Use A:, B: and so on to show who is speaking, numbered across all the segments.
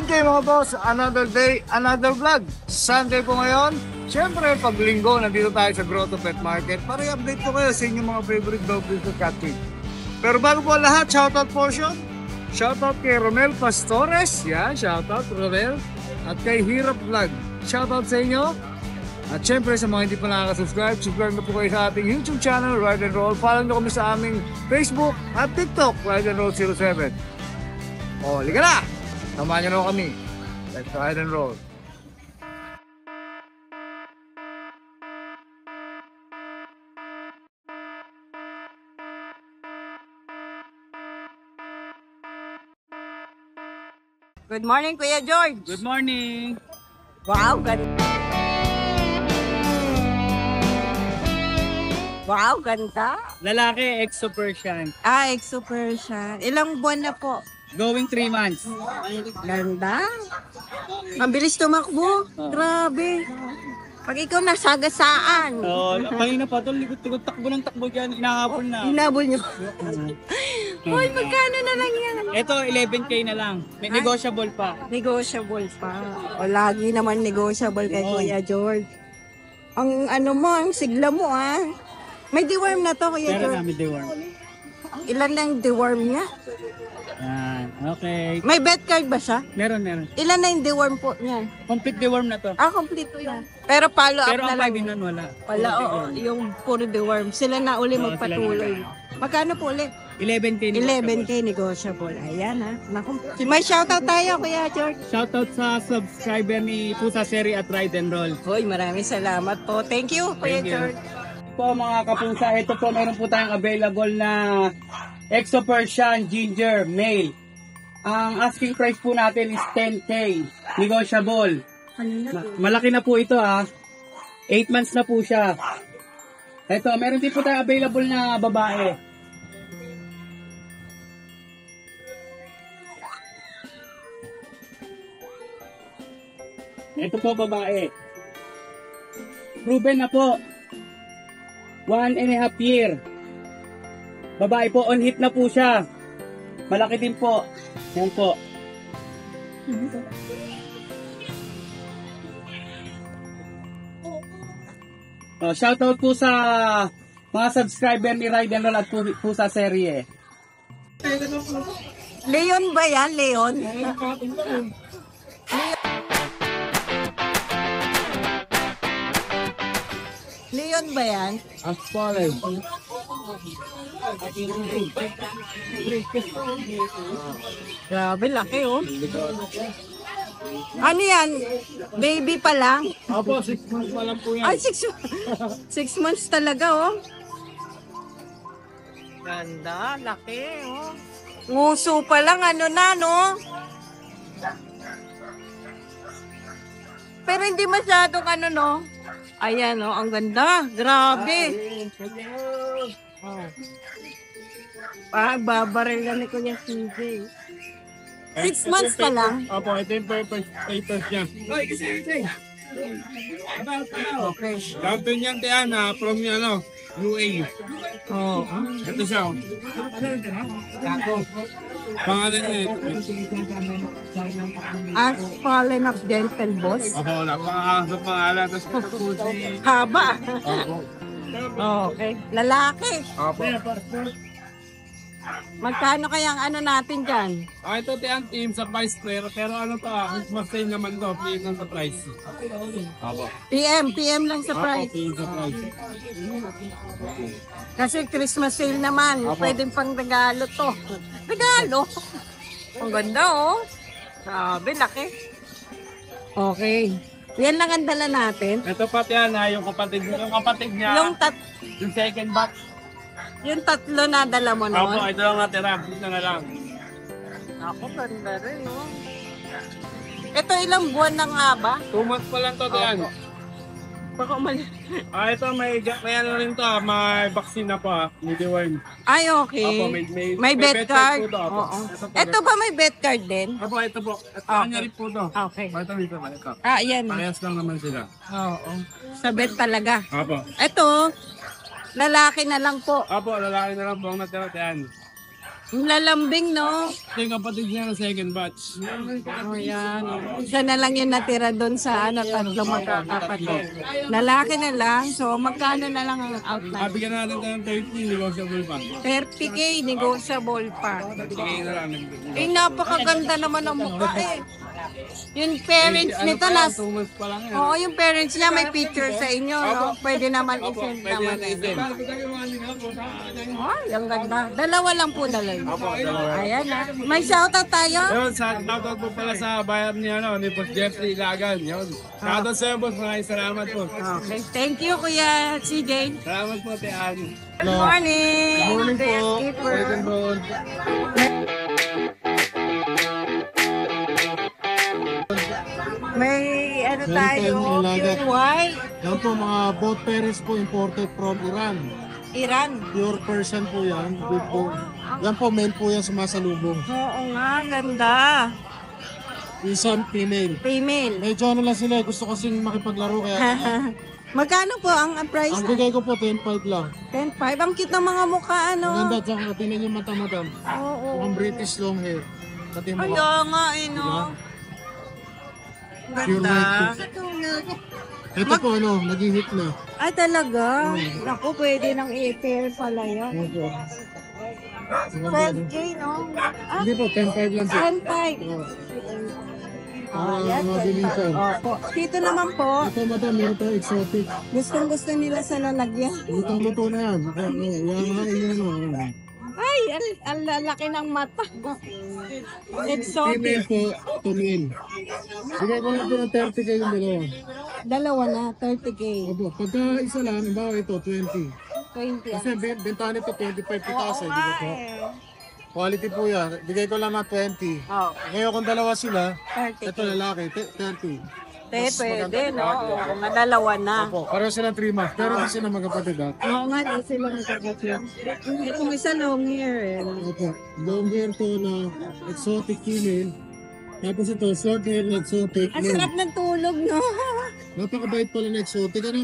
A: Good day mga boss, another day, another vlog. Sunday po ngayon. Siyempre, pag linggo, nandito tayo sa Grotto Pet Market para i-update ko kayo sa inyong mga favorite dog breeds at cat feed. Pero bago po lahat, shoutout portion. Shoutout kay Romel Pastores. Yan, shoutout Romel. At kay Hirap Vlog. Shoutout sa inyo. At syempre sa mga hindi pa nakaka-subscribe, subscribe na po kayo sa ating YouTube channel, Ride and Roll. Follow nyo kami sa aming Facebook at TikTok, Ride and Roll 07. O, liga na! Samahan nyo na kami. Let's ride and roll.
B: Good morning, Kuya George.
C: Good morning!
B: Wow, ganda. Wow, ganda.
C: Lalaki, Exo Persian.
B: Exo Persian. Ilang buwan na po?
C: Going 3 months.
B: Ganda. Ang bilis tumakbo. Grabe. Pag ikaw nasagasaan.
C: Kanina pa ito, likod-likod takbo ng takbo dyan, inahabol na.
B: Hinabol niyo. Hoy, magkano na lang yan?
C: Ito, 11K na lang. May negotiable pa.
B: Negotiable pa. O, lagi naman negotiable kay Kuya George. Ang ano mo, ang sigla mo May deworm na to, Kuya
C: Meron
B: George.
C: namin deworm.
B: Ilan na yung deworm niya?
C: Yan, okay.
B: May vet card ba siya?
C: Meron.
B: Ilan na yung deworm po niya?
C: Complete deworm na to.
B: Complete to yan. Pero follow up
C: Pero
B: na
C: ang
B: lang.
C: pag wala.
B: Wala, oo. Yung puro deworm. Sila na uli magpatuloy. Magkano po ulit?
C: 11K.
B: 11K negotiable. Ayan Naku. May shoutout tayo, Kuya George.
C: Shoutout sa subscriber ni Pusa Seri at Ride and Roll.
B: Hoy, maraming salamat po. Thank you, Kuya
C: Thank you.
B: George.
C: Po mga kapusa, ito po meron po tayong available na Exo Persian Ginger Male. Ang asking price po natin is 10K. Negotiable. Malaki na po ito 8 months na po siya. Ito, meron din po tayong available na babae. Ito po babae. Proven na po. 1.5 year. Babae po, on hit na po siya. Malaki din po. Yan po. Shoutout po sa mga subscriber ni Ride and Roll at po sa serye.
B: Leon ba yan? Leon? Leon ba yan?
A: Aspare.
B: Grabe, laki Ano yan? Baby pa lang?
A: Opo, 6 months pa lang po yan.
B: Ay, 6 months talaga, Ganda, laki, Nguso pa lang, ano na, no? Pero hindi masyadong ano, no? Ayan, ang ganda. Grabe. Babaril na ni Kuya CJ. 6 months pa lang.
A: Opo, ito yung papers niya.
B: Okay.
A: Champion yan tayo from UAE. Ito siya. Pangalan niya.
B: As fallen of dental boss.
A: Opo, napakasok pangalan.
B: Haba.
A: Opo.
B: Okay. Lalaki.
A: Opo.
B: Magkano kaya ang ano natin dyan?
A: Ito tiyang team sa price pero ano to Christmas sale naman to, PM lang sa price. Opo.
B: PM lang sa price.
A: PM sa price.
B: Kasi Christmas sale naman. Pwedeng pang regalo to. Regalo? Ang ganda, Sabi, laki. Okay. Yan lang ang dala natin.
A: Ito pati yung kapatid niya. Yung second batch.
B: Yung tatlo na dala mo
A: Opo,
B: noon.
A: ito lang natira. Ito na lang.
B: Ako, ganda rin, Ito ilang buwan na nga ba?
A: 2 months pa lang to tiyan.
B: Baka umali.
A: Ito may ano rin to, may vaccine na pa, mediworm.
B: Ay, okay.
A: Opo,
B: may vet card.
A: po to, opo.
B: Oo. Ito ba may vet card din?
A: Opo, ito po. Ito
B: Okay.
A: kanya rin po to.
B: Okay.
A: Ito.
B: Yan.
A: Parehas lang naman sila.
B: Oo. Sa vet talaga.
A: Opo.
B: Ito, lalaki na lang po.
A: Opo, lalaki na lang po ang natira tiyan.
B: Yung lalambing, no?
C: Ito yung kapatid niya ng second batch.
B: Oh, yan. Isa na lang yung natira doon sa tatlo magkakapatid. Lalaki na lang. So, magkano na lang ang outline?
C: Bigyan natin tayo ng 30, negotiable pa.
B: 30K, negotiable pa.
C: Bigay na lang.
B: Eh, napakaganda naman ang mukha eh. Yung parents nito,
C: 2 months pa lang yan.
B: oo, yung parents niya may picture sa inyo, no? Pwede naman i-send
C: Pwede
B: naman.
C: natin i-send.
B: Ay, ang ganda. Dalawa lang po dalawa. Ayan na. May shoutout tayo?
C: Yun, shoutout po pala sa bayan ni, ni Boss Jeffrey Lagan. Yun. Shoutout sa iyo, Boss. Maraming salamat po.
B: Okay. Thank you, Kuya CJ.
C: Salamat po, Te Ani.
B: Good morning.
A: Good morning po.
B: Skipper. May ano tayo, pure white,
A: Yan po, mga both parents po imported from Iran.
B: Iran.
A: Pure Persian po yan. Good po. Yan po, male po yan sumasalubong.
B: Oo nga, ganda.
A: Isang female.
B: Female.
A: Medyo ano lang sila, gusto kasing makipaglaro kaya
B: Magkano po ang price?
A: ang bigay ko po 10.5 lang.
B: 10.5. Ang cute ng mga mukha, ano?
A: Maganda, tsaka tingnan yung mata madam.
B: Oo.
A: Mukhang British long hair. Pati yung
B: Ay,
A: mukha.
B: nga, eh, no?
A: Pure
B: Ganda.
A: white po. Ito po ano, nag-hit na.
B: Ay, talaga? Naku, pwede nang i-pair pala yan.
A: Opo.
B: 12K, no? Ah,
A: Hindi po, 10.5 lang po.
B: 10.5.
A: Ah,
B: Ayan,
A: mga
B: 10.5.
A: binisa.
B: Opo. Dito naman po,
A: Ito madam, meron tayo exotic.
B: gustong-gusto nila sa lalagyan.
A: Lutong-luto na yan. Yan.
B: Ay, ang lalaki ng mata. Exotic.
A: Female po, tumil. Bigay ko lang po ng 30 kayo yung dalawa.
B: Dalawa na, 30K.
A: Opo, pagka isa lang, bawa ito, 20.
B: 20.
A: Kasi benta nito 25,000, di ba po?
B: Eh.
A: Quality po yan. Bigay ko lang ng 20.
B: Oh,
A: Ngayon kung dalawa sila,
B: 30K.
A: ito lalaki, 30.
B: Pwede, no? Oo, mga dalawa na.
A: Opo, pareho silang 3 months. Pero hindi sila magkapatid ha.
B: Oo nga, di sila magkakasya. Itong isa long hair, eh.
A: Opo, long hair to na exotic female. Tapos ito, short hair na exotic
B: Ang
A: male.
B: sarap ng tulog, no?
A: Napakabait pala na exotic. Ano?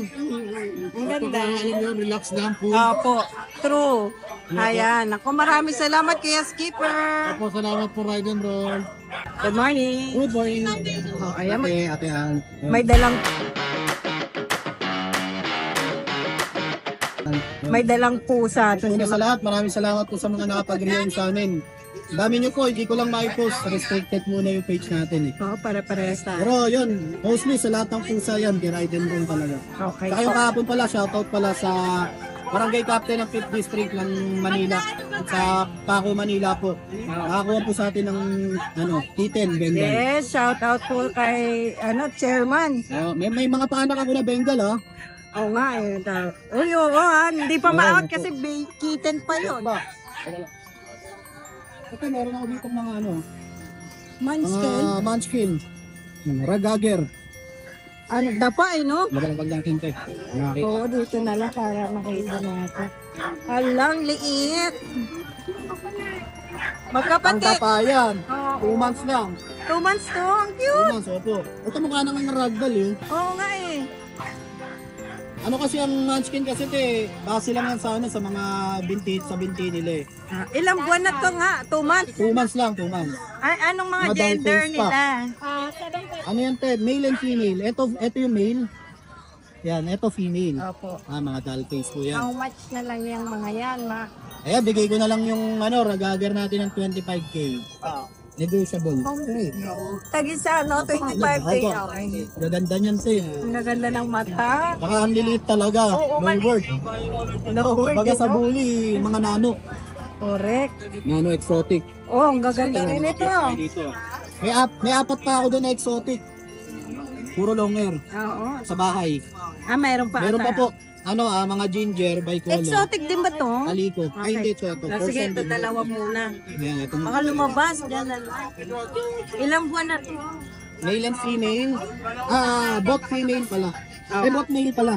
B: Ang ganda.
A: Alam nyo, relax lang po.
B: Opo, true. Ayan, ako maraming salamat kaya Skipper.
A: Opo, salamat po, ride and roll.
B: Good morning.
A: Good morning.
B: Oh, ayan,
A: Ate Ann.
B: may dalang pusa.
D: Una sa lahat, maraming salamat po sa mga nakapag-react sa amin. Dami nyo po, hindi ko lang ma-post. Restricted muna yung page natin eh.
B: Oo, para-parehas tayo.
D: Pero yun, mostly sa lahat ng pusa yan, di-ride and roll talaga.
B: Okay.
D: Saka yung kahapon pala, shoutout pala sa Barangay Captain ng 5th District ng Manila. Sa Paco, Manila po. Nakakuha po sa atin ng T10 Bengal.
B: Yes, shout out po kay chairman.
D: May mga paanak ako na Bengal ha.
B: Oo nga eh. Uy, oo hindi pa ma-out kasi kitten pa yun.
D: Ito, meron ako dito mga
B: Manscale.
D: Munchkin. Ragager.
B: Ano, dapa eh, no?
D: Magandang natin ito.
B: Oo, dito na lang para makita natin. Alang liit.
D: Ang
B: Magkapatid.
D: tapayan.
B: Oo,
D: 2 months lang.
B: 2 months to. Ang
D: 2
B: cute.
D: months, opo. Ito mukha naman ng ragdoll eh.
B: Oo nga eh.
D: Ano kasi ang munchkin kasi base lang yan sa mga vintage sa binti nila eh.
B: Ilang buwan na to nga? 2 months.
D: 2 months lang, 2 months.
B: Ay, anong mga
D: Mga
B: gender
D: dolphins pa.
B: nila?
D: Ano yan male and female. Ito yung male. Yan, ito female.
B: Opo.
D: Mga doll face po yan.
B: How much na lang yung mga yan, ma?
D: Ayan, bigay ko na lang yung ragager natin ng 25k. Negotiable.
B: Tag-isa, no? 25K.
D: Opo.
B: Okay.
D: Gaganda niyan siya.
B: Ang gaganda ng mata.
D: Baka ang liliit talaga.
B: Oo,
D: No word.
B: No word,
D: Baga sa
B: no?
D: bully, mga nano.
B: Correct.
D: Nano exotic.
B: Oh, ang gaganda rin ito.
D: May apat pa ako doon na exotic. Puro long hair
B: Oo.
D: sa bahay.
B: Mayroon pa
D: Meron pa
B: ata.
D: po, mga ginger, bicolor.
B: Exotic din ba to?
D: Aliko. Ay, hindi ito.
B: Sige, ito dalawa muna.
D: Ayan, itong
B: Baka lumabas, dyan na lang. Ilang buwan na to?
D: male and female. Both female pala. Both male pala.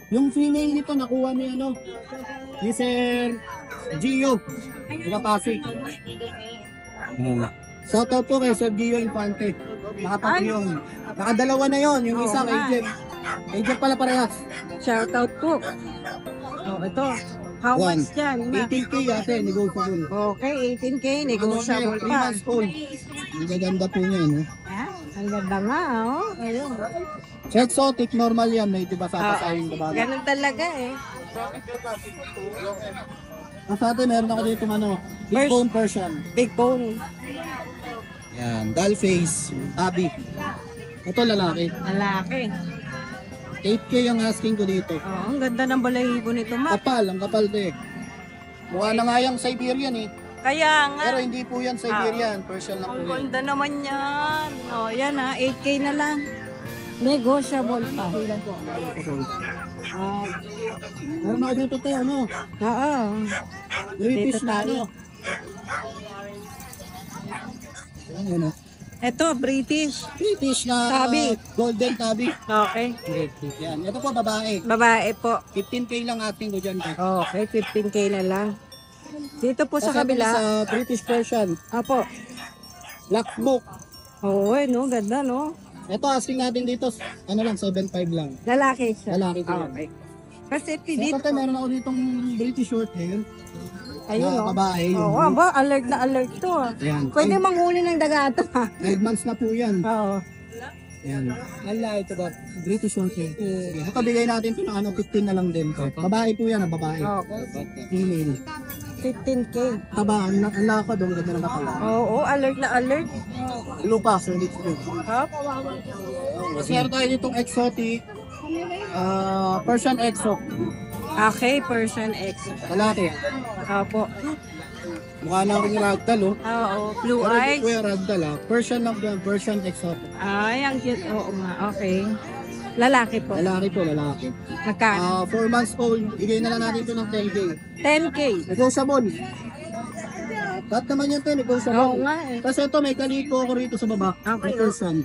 D: Yung female nito nakuha ni ni Sir Gio. Diba Pasig? Shoutout po kay Sir Gio Infante. Nakapag-yung. Nakadalawa na yon. Yung isang
B: nga.
D: agent. Agent pala parehas.
B: Shout out po. Oh, ito. How
D: One.
B: much yan?
D: 18K ate, negotiable.
B: Okay, 18K,
D: Ano
B: negotiable
D: siya, 3
B: pa.
D: months old. Ang gaganda po niya, no?
B: Ah, ang ganda nga, oh. Ayun.
D: Sa exotic, normal yan. May diba sa pasahing babaga.
B: Ganun talaga eh.
D: Sa atin, meron ako dito ano, big
B: First-
D: bone Persian.
B: Big bone.
D: Yan, doll face, abi. Ito lalaki.
B: Lalaki.
D: 8K ang asking ko dito.
B: Oh, ang ganda ng balahibo nito, ma.
D: Kapal, ang kapal to eh. Mukha na nga yung Siberian eh.
B: Kaya nga.
D: Pero hindi po yan Siberian, Persian lang po
B: Ang
D: yan.
B: ganda naman yan. Oh, yan ha, 8K na lang. Negotiable pa.
D: Ah, meron ako dito tayo, ano?
B: Oo.
D: British
B: Dito
D: na
B: tayo.
D: ano. Ayan, ano.
B: Ito, British.
D: British na
B: Tabi.
D: golden tabi.
B: Okay.
D: Yan, ito po babae.
B: Babae po.
D: 15K lang asking ko dyan.
B: Okay, 15K na lang. Dito po sa
D: Kasi
B: kabila.
D: Sa British Persian,
B: Apo.
D: black book.
B: Oo, no, ganda, no?
D: Ito asking natin dito, ano lang, 7.5 lang.
B: Lalaki siya.
D: Lalaki ko yan.
B: Okay. Kasi
D: Dito
B: dito,
D: meron ako ditong British short hair.
B: ayun,
D: na
B: no?
D: babae.
B: Oo, aba, alert na alert to. Ah.
D: Ayan.
B: Pwede manghuli ng daga to, ha?
D: 12 months na po yan.
B: Oo.
D: Ayan. Hala, ito ba? British short hair. Sige, ito bigay natin ito ng ano, 15 na lang din. Babae po yan, babae.
B: Okay.
D: Female.
B: 15K.
D: Taba, ang lakad, ang ganda ng katawan.
B: Oo, alert na alert.
D: Lupa, solid food.
B: Hop.
D: Mas meron tayo ditong exotic. Persian exo.
B: Okay, Persian X.
D: Lalaki.
B: Opo.
D: Mukha na akong ragdoll, oh.
B: Oo, blue
D: Pero hindi
B: eyes.
D: ko yung ragdoll, ah. Persian lang yan, Persian exotic.
B: Ay, ang cute. Oo nga, okay. Lalaki po.
D: Lalaki po, lalaki.
B: Magkano?
D: 4 months old, bigay na lang natin ito ng 10K.
B: 10K.
D: Negotiable. Lahat naman yan ito,
B: Oo
D: negotiable.
B: nga eh.
D: Kasi ito, may kaliko ako rito sa baba.
B: Okay.
D: May Persian.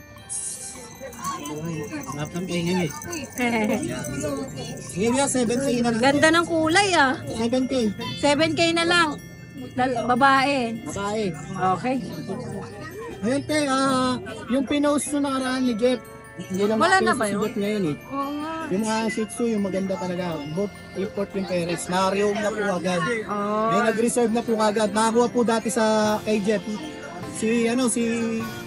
D: Lahat ng kainin eh. Sige nga, 7K na lang.
B: Ganda ng kulay ah.
D: 7K.
B: 7K na lang. Babae.
D: Babae.
B: Okay.
D: Ayun te, yung pinost na nakaraan ni Jeff. Hindi lang
B: Wala na
D: pinost
B: ba
D: si
B: yun?
D: Jeff ngayon eh.
B: Oo nga.
D: Yung mga Shih Tzu, yung maganda talaga. Both import yung parents. Na-reom na po agad.
B: Oh.
D: May nag-reserve na po agad. Nakakuha po dati sa kay Jeff. Si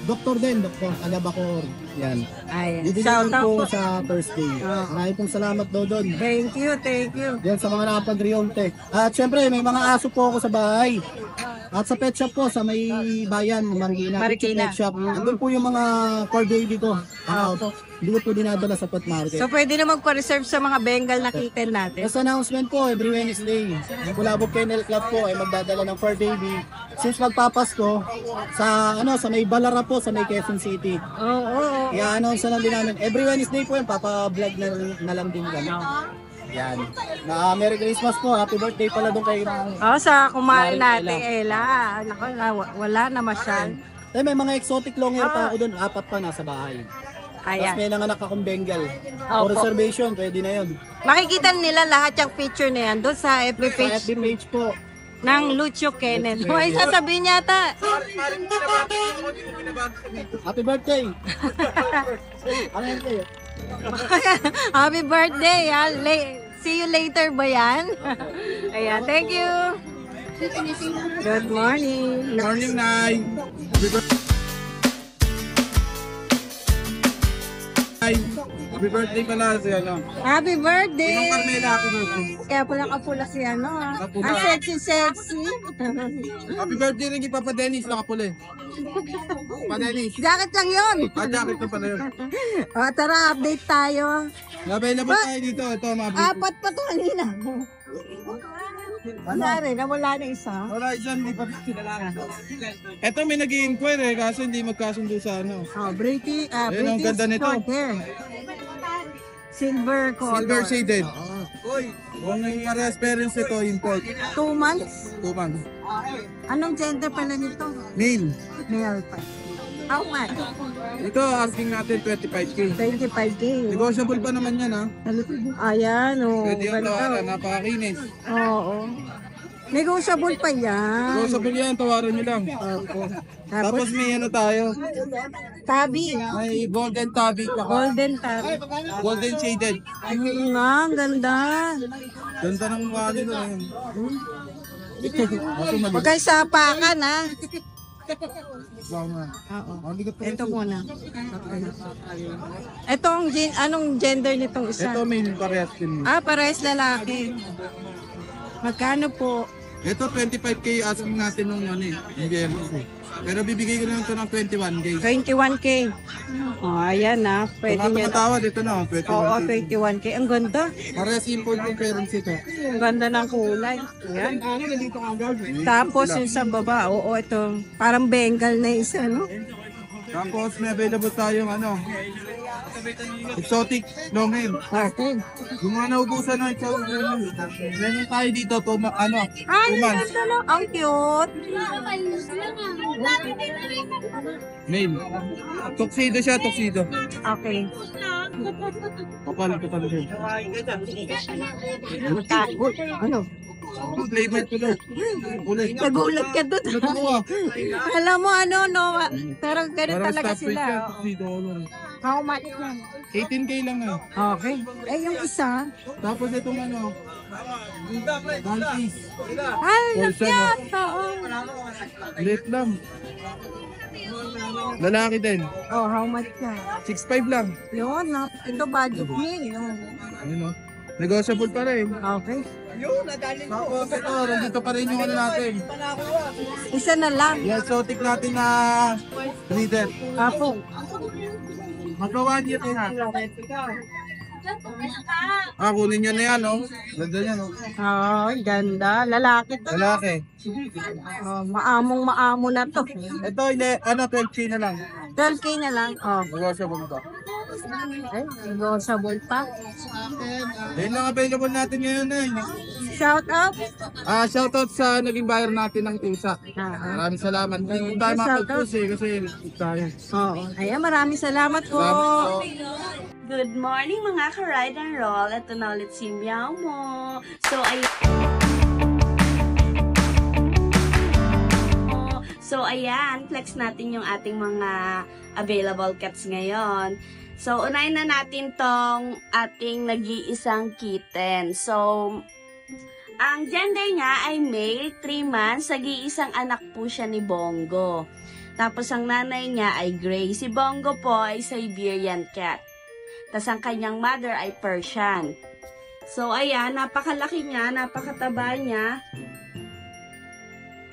D: Dr. din, Dr. Alabacor. Yan.
B: Ayan.
D: Dito
B: Shout out
D: po
B: po.
D: sa Thursday. Maraming pong salamat daw doon.
B: Thank you, thank you.
D: Yan sa mga nakapag-reom te. At syempre, may mga aso po ako sa bahay. At sa pet shop po, sa may bayan, Marikina.
B: Marikina.
D: Pet shop. Andun po yung mga core baby ko. Hindi ko po dinadala sa pet market.
B: So, pwede na magpa-reserve sa mga Bengal na kitten natin.
D: As announcement po, every Wednesday, yung Kulabog Kennel Club po ay magdadala ng fur baby. Since magpapasko, sa may Balara po, sa may Quezon City.
B: Oo.
D: I-announce na lang din namin. Every Wednesday po yun, papa-vlog na lang din kami. Yan. Merry Christmas po. Happy birthday pala doon kay
B: Oh, sa kumain
D: Mahal
B: natin, Ella. Naku, wala na masyal.
D: may mga exotic long hair pa ako doon. 4 pa nasa bahay. Tapos
B: Ayan.
D: may nanganak akong Bengal.
B: Opo.
D: For reservation, pwede na yun.
B: Makikita nila lahat yung picture na yan doon sa FB
D: Sa
B: page
D: FB page po.
B: ng Lucio Kenneth. May sasabihin yata.
D: Happy birthday! Ano yan kayo?
B: Happy birthday. Ha? See you later ba yan? Ayan, thank you. Good morning.
A: Morning, Nay. Happy birthday pala si ano.
B: Happy birthday.
A: Carmela, happy birthday.
B: Kaya pala kapula si ano.
A: Kapula.
B: Ang sexy.
A: Happy birthday rin kay Papa Dennis, nakapuli. Papa Dennis.
B: Jacket lang yun.
A: Jacket na pala yun.
B: O, tara, update tayo.
A: Available tayo dito. Ito, mga brief.
B: Apat pa to kanina. Nangyari, nawala na isa.
A: Wala, isang hindi pa kailangan. Ito may nag-i-inquire kaso hindi magkasundo sa ano.
B: Oh, British,
A: Ayun, ang ganda nito.
B: short hair. Silver color.
A: Silver shaded. Uy, kung nangyayari experience ito, import.
B: 2 months.
A: 2 months.
B: Anong gender pala nito?
A: Male.
B: Male pa. How much?
A: Ito, asking natin 25K.
B: 25K.
A: Negotiable pa naman yan ha.
B: Ayan, oh.
A: Pwede yung
B: Ganda.
A: tawaran, napakakinis.
B: Oo. Negotiable pa yan.
E: Sabi yan, tawaran nyo lang.
B: Opo.
E: Tapos
B: Tapos,
E: may ano tayo,
B: tabi.
E: may golden tabby pa.
B: Golden tabi.
E: Golden shaded.
B: Nga, ang ganda.
E: Ganda ng mukha nito.
B: Huwag kayo sapakan, ha?
E: Oo.
B: Ito muna. Itong, anong gender nitong isa?
E: Ito may parehas din.
B: Ah, parehas lalaki. Magkano po?
E: Ito 25k asking natin nung ano eh. Pero bibigay ko lang ito ng 21k.
B: 21K. Oh, ayan na. Pwede niya.
E: Tumatawad ito na.
B: Oo, 21K. Ang ganda.
E: Parehas import yung parents ito.
B: Ang ganda ng kulay. Ayan. Tapos yung sa baba, oo, ito. Parang Bengal na isa, no?
E: Tapos may available tayong ano, exotic long hair.
B: Okay.
E: Yung mga naubusan ng exotic long hair. Meron tayo dito, ano,
B: Ay,
E: 2 months.
B: ganda lang. Ang cute.
E: Male. Tuxedo siya, tuxedo.
B: Okay.
E: Kapal siya.
B: Ano?
E: Flavor ko lang. Kulay.
B: Nagulat ka doon.
E: Natuwa.
B: Alam mo ano, no? Pero ganun
E: Parang
B: talaga
E: stop weight
B: sila.
E: siya, tuxedo ko lang.
B: How much yan?
E: 18k lang eh.
B: Okay. Eh, yung isa.
E: Tapos itong ano, Dalpies.
B: Ay,
E: Portion,
B: nakyat. Oo.
E: Late lang. Lalaki din.
B: Oh, how much yan?
E: 6'5 lang.
B: Yun, ito budget meal. Yun.
E: Ayun o. Negotiable pa rin.
B: Okay.
E: Tapos ito, nandito pa rin yung ano natin.
B: Isa na lang.
E: Yung exotic natin na breeder.
B: Apo.
E: Magka 1 year na. Kunin nyo na yan, oh. Ganda yan, oh.
B: Oh, ganda. Lalaki to.
E: Lalaki.
B: Oh, maamong-maamo na to.
E: Ito, ano, 12k na lang.
B: 12K na lang. Oh.
E: Negotiable to.
B: Ay, negotiable pa.
E: Ayun lang available natin ngayon, eh.
B: Shout out.
E: Shoutout sa naging buyer natin ng Tinsa. Maraming salamat. Hindi tayo
B: Shoutout.
E: makapag-push eh, kasi tayo.
B: Oo. Ayan, maraming salamat po.
E: Salamat po.
F: Good morning mga ka-ride and roll. Ito na ulit si Meow Mo. So, ayan. Flex natin yung ating mga available cats ngayon. So, unahin na natin tong ating nag-iisang kitten. So, ang gender niya ay male, 3 months. Nag-iisang anak po siya ni Bongo. Tapos, ang nanay niya ay gray. Si Bongo po ay Siberian cat. Tapos ang kanyang mother ay Persian. So, ayan, napakalaki niya, napakataba niya.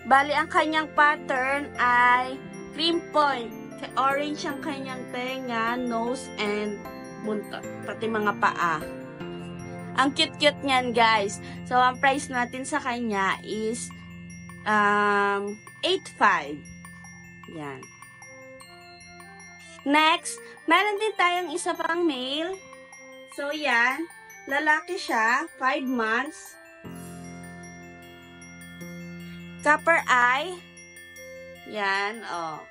F: Bali, ang kanyang pattern ay cream point. Orange ang kanyang tenga, nose, and buntot. Pati mga paa. Ang cute-cute niyan, guys. So, ang price natin sa kanya is 8.5. Yan. Next, meron din tayong isa pang male. So, yan. Lalaki siya, 5 months. Copper eye. Yan, oh.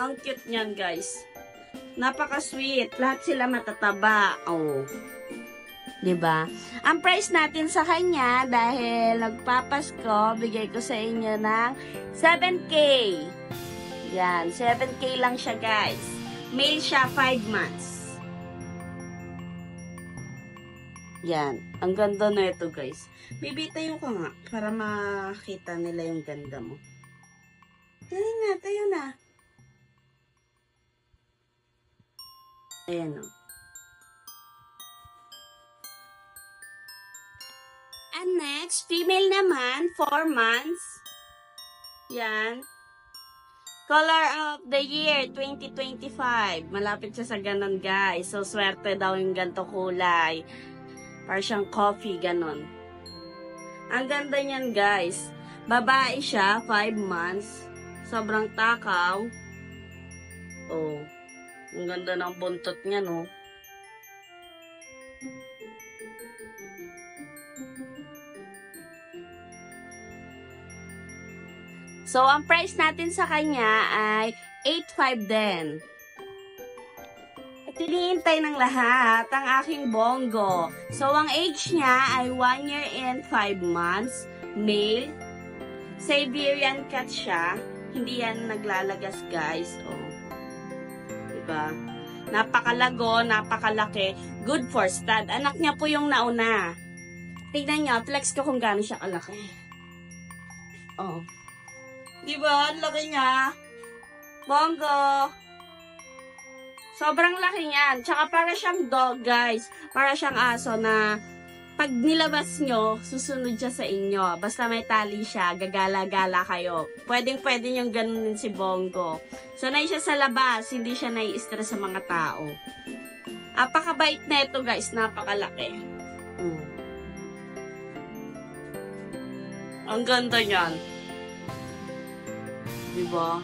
F: Ang cute niyan, guys. Napaka-sweet. Lahat sila matataba. Oh. 'Di ba? Ang price natin sa kanya, dahil nagpapasko, bigay ko sa inyo ng 7K. Yan, 7K lang siya, guys. Male siya, 5 months. Yan. Ang ganda na ito, guys. Bibitayo ko nga para makita nila yung ganda mo. Tayo na, tayo na. Ayan, o. And next, female naman, 4 months. Yan. Color of the year, 2025. Malapit siya sa ganon, guys. So, swerte daw yung ganito kulay. Parang siyang coffee, ganon. Ang ganda niyan, guys. Babae siya, 5 months. Sobrang takaw. Oh. Ang ganda ng buntot niya, no? So, ang price natin sa kanya ay 8.5 din. At hinihintay ng lahat ang aking Bongo. So, ang age niya ay 1 year and 5 months. Male, Siberian cat siya. Hindi yan naglalagas, guys. Oh. Diba? Napakalago, napakalaki. Good for stud. Anak niya po yung nauna. Tignan niyo, flex ko kung gaano siya kalaki. Oh. Diba? Ang laki niya. Bongo. Sobrang laki niyan. Tsaka para siyang dog, guys. Para siyang aso na pag nilabas nyo, susunod siya sa inyo. Basta may tali siya, gagala-gala kayo. Pwedeng-pwede yung ganun si Bongo. Sanay siya sa labas, hindi siya nai-stress sa mga tao. Napakabait na ito, guys. Napakalaki. Ang ganda niyan. Diba?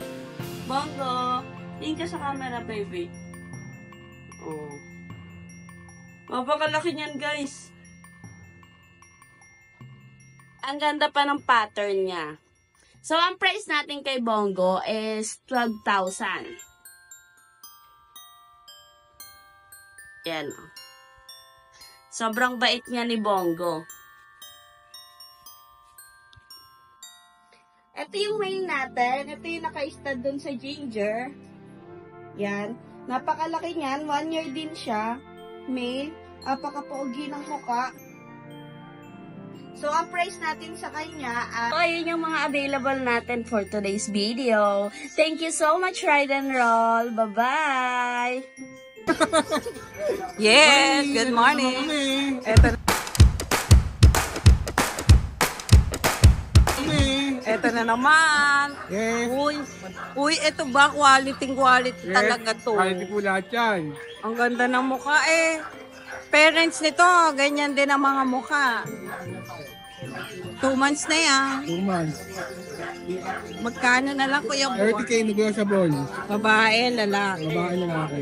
F: Bongo, tingin ka sa camera, baby. Oh. Napakalaki niyan, guys. Ang ganda pa ng pattern niya. So, ang price natin kay Bongo is 12,000. Yan. Sobrang bait niya ni Bongo. Ito yung main natin. Ito yung naka-stud dun sa Ginger. Yan. Napakalaki niyan. 1 year din siya. Male. Apaka-pogi ng mukha. So, ang price natin sa kanya, ayun yung mga available natin for today's video. Thank you so much, Ride and Roll. Bye-bye!
B: Yes, good morning. Eto na naman.
A: Yes.
B: Uy, eto ba? Quality talaga to.
A: Quality po lahat yan.
B: Ang ganda ng mukha eh. Parents nito, ganyan din ang mga mukha. 2 months na yan.
A: 2 months.
B: Magkano na lang, Kuya Bo?
A: 30K negotiable.
B: Babae, lalaki.
A: Babae lalaki.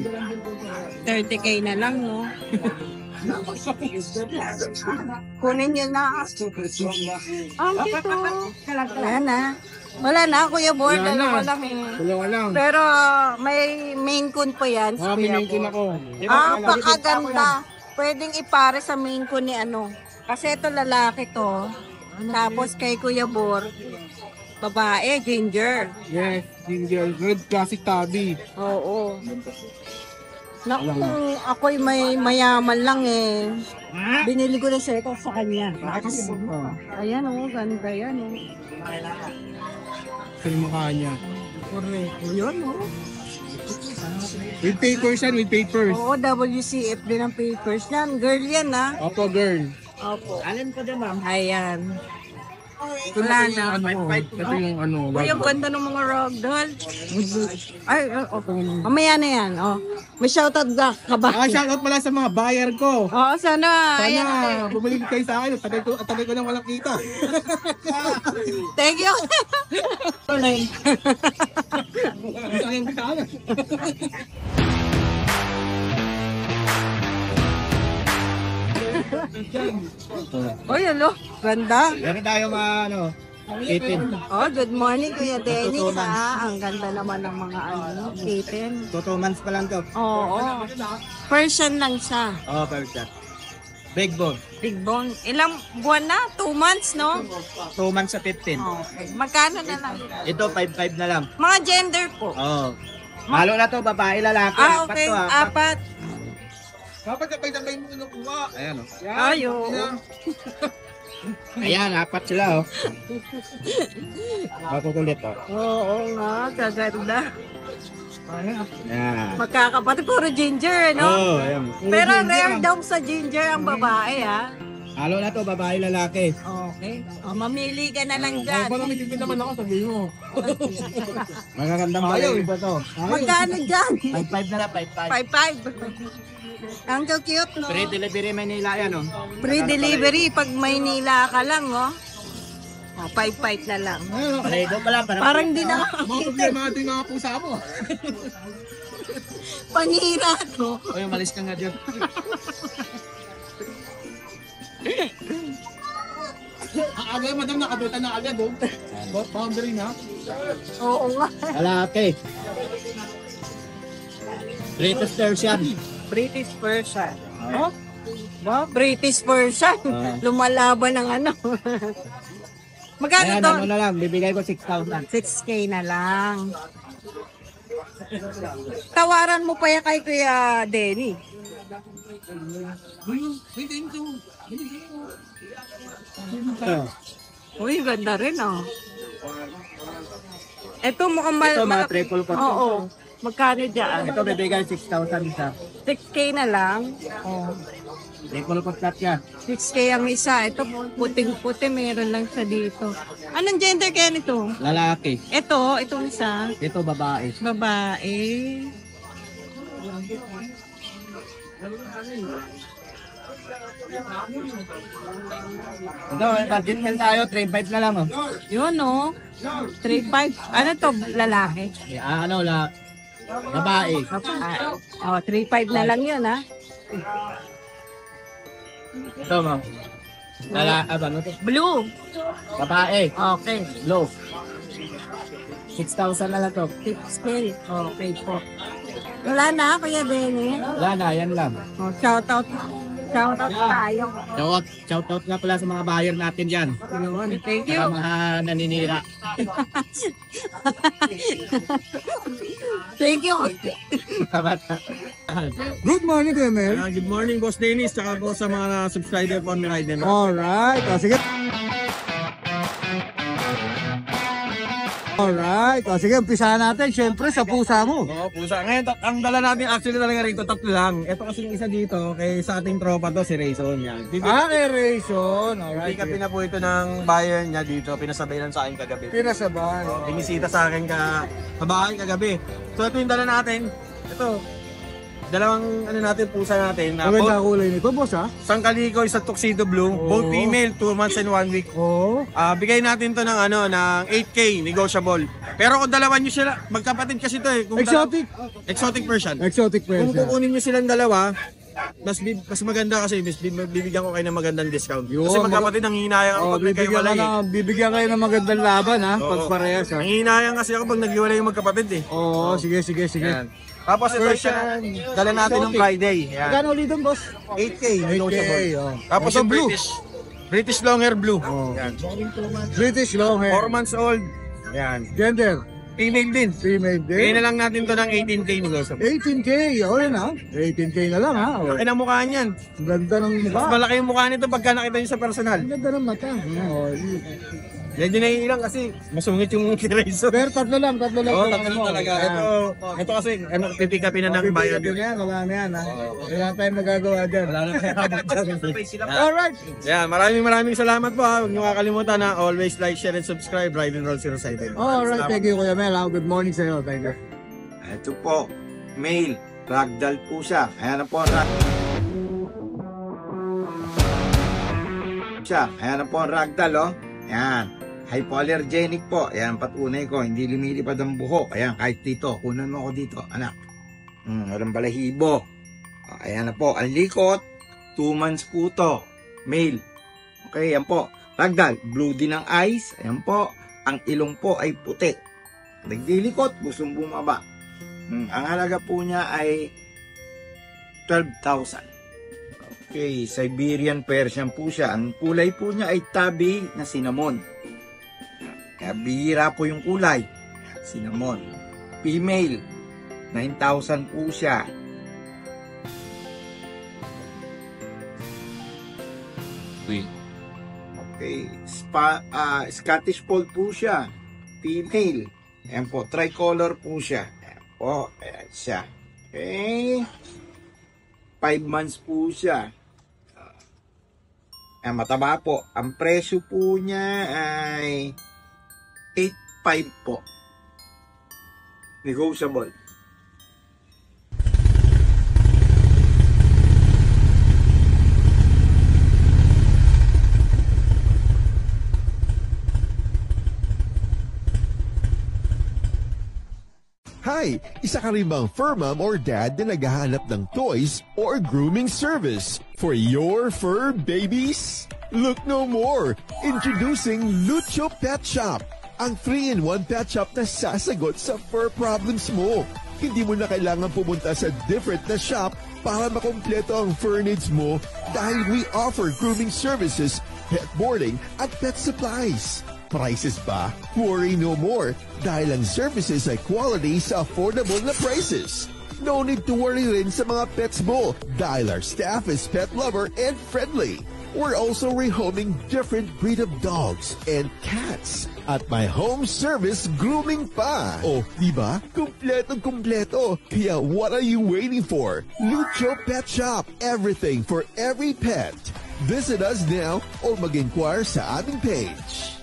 B: 30K na lang, no? Kunin niyo na. Ang cute. Wala na. Wala na, Kuya Bo.
A: Wala na.
B: Dalawa lang eh.
A: Dalawa lang.
B: Pero may main coon pa yan. si
A: May
B: Kuya
A: main coon
B: Bo.
A: ako.
B: Pakaganda. Pwedeng ipare sa main coon ni ano. Kasi ito lalaki to. Tapos kay Kuya Bor, babae, Ginger.
A: Yes, Ginger. Good classic tabby.
B: Oo. Naku, kung ako'y may mayaman lang eh. Binili ko na ito sa kanya. Ayan oh, ganda yan oh.
A: Sa mukha niya.
B: Correct. Yun oh.
A: With papers yan, with papers.
B: Oo, WCF din ang papers yan. Girl yan ah.
A: Opo, girl.
B: Opo. Alin pa din ma'am? Ayan.
A: Wala na. Ito yung ano.
B: Uy, ang ganda ng mga ragdoll. Ay, okay. Mamaya na yan. Oh. May shoutout ka ba?
A: Shoutout pala sa mga buyer ko.
B: Oo, sana. Ayan.
A: Sana, bumalik kayo sa akin. Tagal ko nang walang kita.
B: Thank you.
A: Sayang ka na.
B: Uy, ano? Ganda.
A: Meron tayo mga ano, 18.
B: Oh, good morning, Kuya Dennis, ha? Ang ganda naman ng mga ano, kitten.
A: 2 months pa lang to.
B: Oo. Persian lang siya.
A: Oo, perfect. Big bone.
B: Big bone. Ilang buwan na? 2 months, no?
A: 2 months sa 15.
B: Okay. Magkano na lang?
A: Ito, 5-5 na lang.
B: Mga gender po.
A: Oo. Halo na to, babae, lalaki.
B: Okay.
A: Apat
B: 4.
A: Dapat sabay-sabay mo kinukuha. Ayan o.
B: Ay, oo.
A: Ayan, 4 sila o. Makukulit o.
B: Oo nga, kaganda.
A: Ayan.
B: Magkakapatid, puro ginger, no?
A: Oo, ayan.
B: Pero rare daw sa ginger ang babae, ha?
A: Halo na to, babae, lalaki.
B: Okay. O, mamili ka na lang dyan.
A: Parang may tipid naman ako, sabihin mo. Magagandang bayo iba to.
B: Magkano dyan?
A: 5-5 na lang, 5-5.
B: 5-5. Ang cute, no?
A: Free delivery Manila yan o.
B: Free delivery pag Maynila ka lang, oh. 5-5 na lang.
A: Pareho pala.
B: Parang di na
A: Mga problema natin mga pusa mo.
B: panira to.
A: O yung malis ka nga dyan. Agad, madam, nakabutan na agad o. Boundary na.
B: Oo nga.
A: Lalaki. Latest Persian.
B: British Persian. Oh? Ba? British Persian. Lumalaban ng ano. Magkano
D: Ayan,
B: to?
D: ano na lang, bibigay ko 6,000.
B: 6K na lang. Tawaran mo pa yan kay Kuya Denny. Uy, ganda rin oh. Ito mukhang
D: Ito, mga triple coat.
B: Oo. Magkano dyan?
D: Ito, bibigay 6,000 isa.
B: 6K na lang. Oh.
D: Triple coat cut yan.
B: 6K ang isa. Ito puting-puti, meron lang sa dito. Anong gender kaya nito?
D: Lalaki.
B: Itong isa.
D: Ito, babae.
B: Babae.
D: Ito, budget yan tayo, 3,500 na lang. Oh.
B: Yun oh. 3.5. Ano to? Lalaki?
D: Babae.
B: Oh, 3.5 na lang yun ha.
D: Ito, ma'am. Ano to?
B: Blue.
D: Babae.
B: Okay.
D: Low. 6,000 na lang to.
B: 6K. Okay po. Wala na, Kuya Benny.
D: Wala na, yan lang.
B: Oh, shoutout. Shoutout tayo.
D: Shoutout nga pala sa mga buyer natin dyan.
B: Yun. Thank you.
D: Sa mga naninira.
B: Thank you.
A: Good morning, Kuya Mel.
E: Good morning, Boss Dennis, tsaka po sa mga subscriber po ni Raiden.
A: Alright. Sige. Alright. Sige, umpisahan natin. Siyempre, sa pusa mo.
E: Oo, pusa. Ngayon, ang dala natin actually talaga rito, tatlo lang. Ito kasi yung isa dito, kay sa ating tropa to, si Rayson. Yan.
A: Aeration. Alright.
E: Pick na po ito ng buyer niya dito, pinasabay lang sa akin kagabi.
A: Pinasabay.
E: Binisita sa akin sa bahay kagabi. So ito yung dala natin. Ito, dalawang natin, pusa natin. Na
A: Maganda kulay nito, boss, ha?
E: isang kaliko, isang tuxedo blue, both female, 2 months and 1 week.
A: Oo.
E: Bigay natin to ng ng 8K, negotiable. Pero kung dalawa nyo sila, magkapatid kasi to eh. Kung
A: Exotic.
E: exotic version.
A: Exotic
E: Kung
A: Persian.
E: kukunin nyo silang dalawa, mas maganda kasi bibigyan ko kayo ng magandang discount. Kasi magkapatid ang hinayang ako pag nagkahiwalay eh.
A: Bibigyan kayo ng magandang laban, ha?
E: Oo.
A: Pag parehas, ha?
E: Ang hinayang kasi ako pag naghiwalay yung magkapatid eh.
A: Oo, sige.
E: Yan. Tapos ito siya, dala natin ng Friday. Yan.
A: Magkano ulit doon, boss?
E: 8K,
A: 8K,
E: negotiable.
A: oh.
E: Tapos
A: Ito
E: yung
A: blue.
E: British long hair blue.
A: Oh.
E: Yan.
A: British long
E: 4
A: hair.
E: months old. Yan.
A: Gender.
E: Female din.
A: Female
E: Bigay
A: din.
E: na lang natin to ng 18K negotiable.
A: 18K. O, yun, ha? 18K na lang, ha? O.
E: Laki ng mukha niyan.
A: Ang ganda ng
E: Mas
A: mukha.
E: malaki yung mukha nito pagka nakita niyo sa personal.
A: Ang ganda ng mata. O,
E: Medyo naiilang kasi masungit yung Razor.
A: pero tatlo lang.
E: Oo, tatlo talaga. Ito kasi, pipikapin na ng bayan.
A: Yan, wala na yan, ha? Wala tayong magagawa dyan.
E: Wala na tayo.
A: Alright.
E: Yan, maraming salamat po ha. Huwag niyo kakalimutan na always like, share, and subscribe. Ride and Roll 07.
A: Alright, thank you, Kuya Mel. Good morning sa'yo. Thank you.
G: Ito po, male, ragdoll po siya. Ayan na po, Ayan na po ang ragdoll, oh. Ayan. Hypoallergenic po. Ayan, patunay ko. Hindi lumilipad ang buhok. Ayan, kahit dito. Kunan mo ako dito, anak. Walang balahibo. Ayan na po. Ang likot, 2 months po to. Male. Okay, ayan po. Ragdoll, blue din ang eyes. Ayan po. Ang ilong po ay puti. Nagdilikot, gustong bumaba. Ang halaga po niya ay 12,000. Okay, Siberian Persian po siya. Ang kulay po niya ay tabi na cinnamon. Kaya bihira po yung kulay. Cinnamon. Female, 9,000 po siya. Okay, Scottish Fold po siya. Female. Ayan po, tricolor po siya. Ayan po, ayan siya. Okay. 5 months po siya. Mataba po. Ang presyo po niya ay 8,500 po. Negotiable.
H: Hi! Isa ka rin bang fur mom or dad na naghahanap ng toys or grooming service for your fur babies? Look no more! Introducing Lucho Pet Shop, ang 3-in-1 pet shop na sasagot sa fur problems mo. Hindi mo na kailangan pumunta sa different na shop para makumpleto ang fur needs mo dahil we offer grooming services, pet boarding at pet supplies. Prices ba? Worry no more dahil ang services ay quality sa affordable na prices. No need to worry rin sa mga pets mo dahil our staff is pet lover and friendly. We're also rehoming different breed of dogs and cats at my home service grooming pa. Oh, di ba? Kumpletong-kumpleto. Kaya what are you waiting for? Lucho Pet Shop. Everything for every pet. Visit us now or mag-inquire sa aming page.